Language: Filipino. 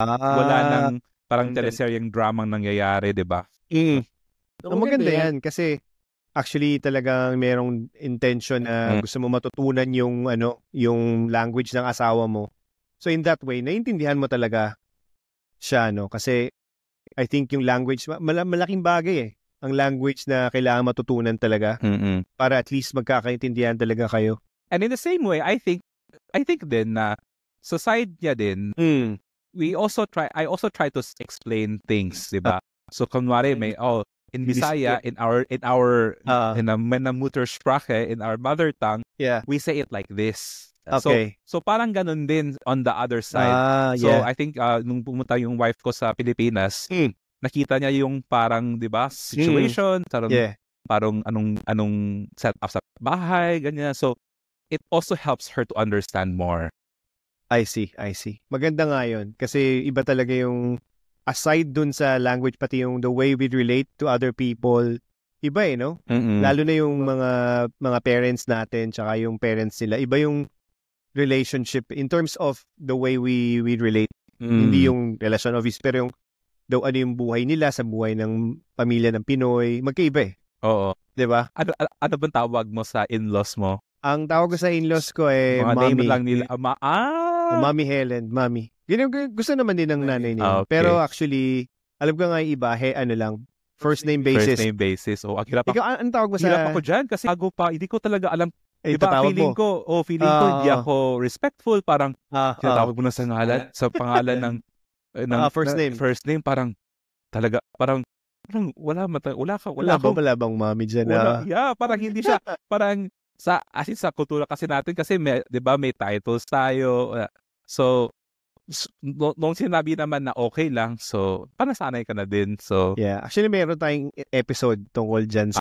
Wala nang parang Ang teleseryeng dramang nangyayari, di ba? Ang maganda yan kasi actually talagang merong intention na gusto mo matutunan yung language ng asawa mo. So in that way, naiintindihan mo talaga siya, no? Kasi I think yung language, malaking bagay eh. Ang language na kailangan matutunan talaga para at least magkakaintindihan talaga kayo. And in the same way, I think din na sa side niya din, I also try to explain things, di ba? So kunwari may in Bisaya, in our Muttersprache, in our mother tongue, we say it like this. Okay. So parang ganun din on the other side. So I think nung pumunta yung wife ko sa Pilipinas, nakita niya yung parang, 'di ba, situation, parang anong setup sa bahay, ganyan. So it also helps her to understand more. I see. Maganda nga yun. Kasi iba talaga yung aside dun sa language, pati yung the way we relate to other people, iba eh, no? Lalo na yung mga parents natin, tsaka yung parents nila. Iba yung relationship in terms of the way we relate. Hindi yung relasyon obvious, pero yung ano yung buhay nila sa buhay ng pamilya ng Pinoy, magkaiba eh. Oo. Diba? Ano bang tawag mo sa in-laws mo? Ang tawag ko sa in-laws ko eh, mga mommy. name lang nila. Mommy Helen, mommy. Gusto naman din ng nanay niya. Okay. Pero actually, alam ko nga yung iba, first name basis. First name basis. Hirap ako. Ikaw, anong tawag mo sa... Hirap ako dyan kasi bago pa, hindi ko talaga alam. Diba, feeling ko, hindi ako respectful. Parang, tinatawag mo na sa pangalan ng first name, parang, talaga, parang wala bang mommy dyan? Parang hindi siya, parang, sa kultura kasi natin, kasi di ba may titles tayo. So, nung sinabi naman na okay lang, so, panasanay ka na din. So, yeah. Actually, meron tayong episode tungkol dyan